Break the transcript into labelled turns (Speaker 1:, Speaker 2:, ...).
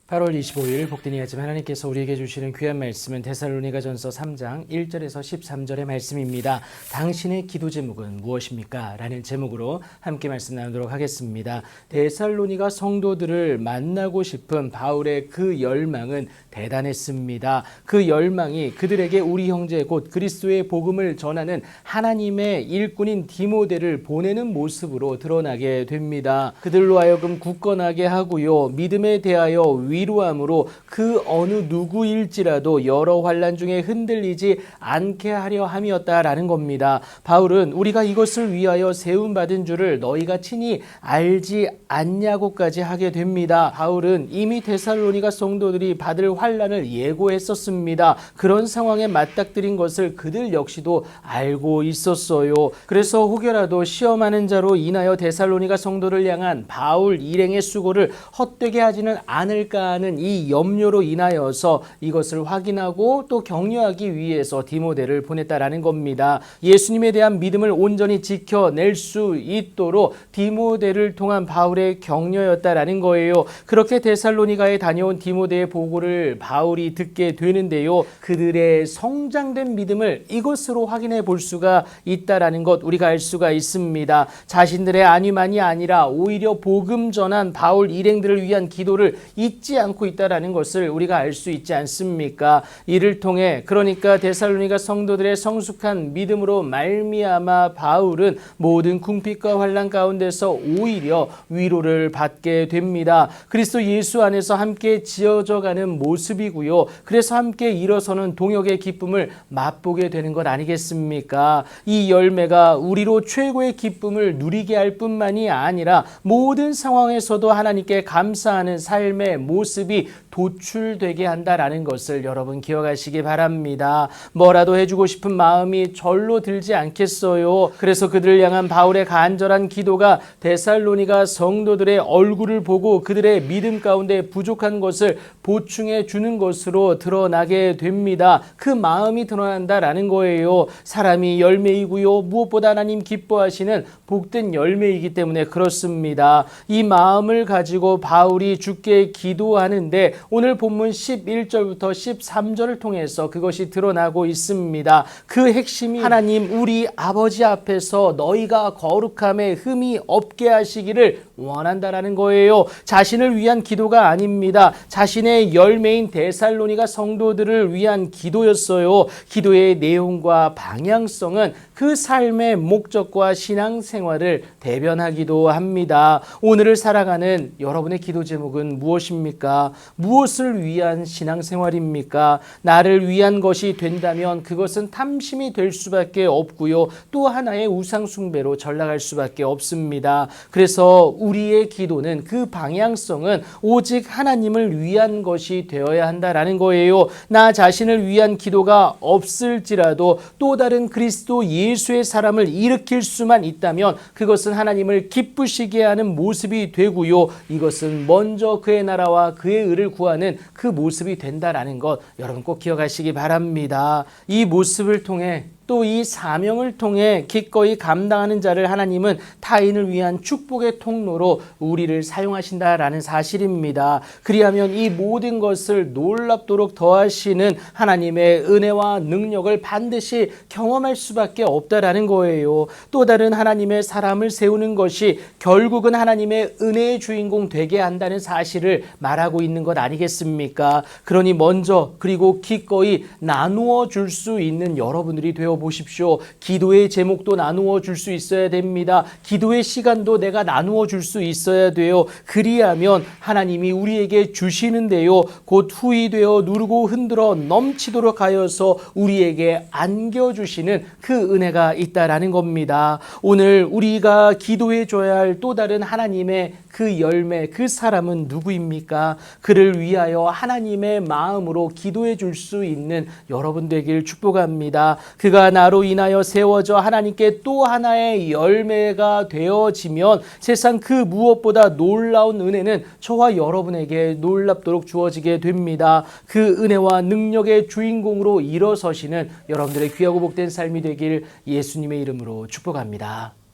Speaker 1: 8월 25일 복된 이야기지만 하나님께서 우리에게 주시는 귀한 말씀은 데살로니가전서 3장 1절에서 13절의 말씀입니다. 당신의 기도 제목은 무엇입니까? 라는 제목으로 함께 말씀 나누도록 하겠습니다. 데살로니가 성도들을 만나고 싶은 바울의 그 열망은 대단했습니다. 그 열망이 그들에게 우리 형제 곧 그리스도의 복음을 전하는 하나님의 일꾼인 디모데를 보내는 모습으로 드러나게 됩니다. 그들로 하여금 굳건하게 하고요. 믿음에 대하여 위로함으로 그 어느 누구일지라도 여러 환난 중에 흔들리지 않게 하려 함이었다라는 겁니다. 바울은 우리가 이것을 위하여 세움받은 줄을 너희가 친히 알지 않냐고까지 하게 됩니다. 바울은 이미 데살로니가 성도들이 받을 환난을 예고했었습니다. 그런 상황에 맞닥뜨린 것을 그들 역시도 알고 있었어요. 그래서 혹여라도 시험하는 자로 인하여 데살로니가 성도를 향한 바울 일행의 수고를 헛되게 하지는 않을까 하는 이 염려로 인하여서 이것을 확인하고 또 격려하기 위해서 디모데를 보냈다라는 겁니다. 예수님에 대한 믿음을 온전히 지켜낼 수 있도록 디모데를 통한 바울의 격려였다라는 거예요. 그렇게 데살로니가에 다녀온 디모데의 보고를 바울이 듣게 되는데요. 그들의 성장된 믿음을 이것으로 확인해 볼 수가 있다라는 것 우리가 알 수가 있습니다. 자신들의 안위만이 아니라 오히려 복음 전한 바울 일행들을 위한 기도를 잊지 않고 있다라는 것을 우리가 알 수 있지 않습니까? 이를 통해 그러니까 데살로니가 성도들의 성숙한 믿음으로 말미암아 바울은 모든 궁핍과 환난 가운데서 오히려 위로를 받게 됩니다. 그리스도 예수 안에서 함께 지어져가는 모습이고요. 그래서 함께 일어서는 동역의 기쁨을 맛보게 되는 것 아니겠습니까? 이 열매가 우리로 최고의 기쁨을 누리게 할 뿐만이 아니라 모든 상황에서도 하나님께 감사하는 삶의 모습이 도출되게 한다라는 것을 여러분 기억하시기 바랍니다. 뭐라도 해주고 싶은 마음이 절로 들지 않겠어요. 그래서 그들을 향한 바울의 간절한 기도가 데살로니가 성도들의 얼굴을 보고 그들의 믿음 가운데 부족한 것을 보충해 주는 것으로 드러나게 됩니다. 그 마음이 드러난다라는 거예요. 사람이 열매이고요. 무엇보다 하나님 기뻐하시는 복된 열매이기 때문에 그렇습니다. 이 마음을 가지고 바울이 주께 기도하는데 오늘 본문 11절부터 13절을 통해서 그것이 드러나고 있습니다. 그 핵심이 하나님 우리 아버지 앞에서 너희가 거룩함에 흠이 없게 하시기를 원한다라는 거예요. 자신을 위한 기도가 아닙니다. 자신의 열매인 데살로니가 성도들을 위한 기도였어요. 기도의 내용과 방향성은 그 삶의 목적과 신앙생활을 대변하기도 합니다. 오늘을 살아가는 여러분의 기도 제목은 무엇입니까? 무엇을 위한 신앙생활입니까? 나를 위한 것이 된다면 그것은 탐심이 될 수밖에 없고요. 또 하나의 우상숭배로 전락할 수밖에 없습니다. 그래서 우리의 기도는 그 방향성은 오직 하나님을 위한 것이 되어야 한다라는 거예요. 나 자신을 위한 기도가 없을지라도 또 다른 그리스도 예수의 사람을 일으킬 수만 있다면 그것은 하나님을 기쁘시게 하는 모습이 되고요. 이것은 먼저 그의 나라와 그의 의를 구하는 그 모습이 된다라는 것 여러분 꼭 기억하시기 바랍니다. 이 모습을 통해 또 이 사명을 통해 기꺼이 감당하는 자를 하나님은 타인을 위한 축복의 통로로 우리를 사용하신다라는 사실입니다. 그리하면 이 모든 것을 놀랍도록 더하시는 하나님의 은혜와 능력을 반드시 경험할 수밖에 없다라는 거예요. 또 다른 하나님의 사람을 세우는 것이 결국은 하나님의 은혜의 주인공 되게 한다는 사실을 말하고 있는 것 아니겠습니까? 그러니 먼저 그리고 기꺼이 나누어 줄 수 있는 여러분들이 되어 보십시오. 기도의 제목도 나누어 줄 수 있어야 됩니다. 기도의 시간도 내가 나누어 줄 수 있어야 돼요. 그리하면 하나님이 우리에게 주시는데요. 곧 후이되어 누르고 흔들어 넘치도록 하여서 우리에게 안겨주시는 그 은혜가 있다라는 겁니다. 오늘 우리가 기도해 줘야 할 또 다른 하나님의 그 열매, 그 사람은 누구입니까? 그를 위하여 하나님의 마음으로 기도해 줄 수 있는 여러분 되길 축복합니다. 그가 나로 인하여 세워져 하나님께 또 하나의 열매가 되어지면 세상 그 무엇보다 놀라운 은혜는 저와 여러분에게 놀랍도록 주어지게 됩니다. 그 은혜와 능력의 주인공으로 일어서시는 여러분들의 귀하고 복된 삶이 되길 예수님의 이름으로 축복합니다.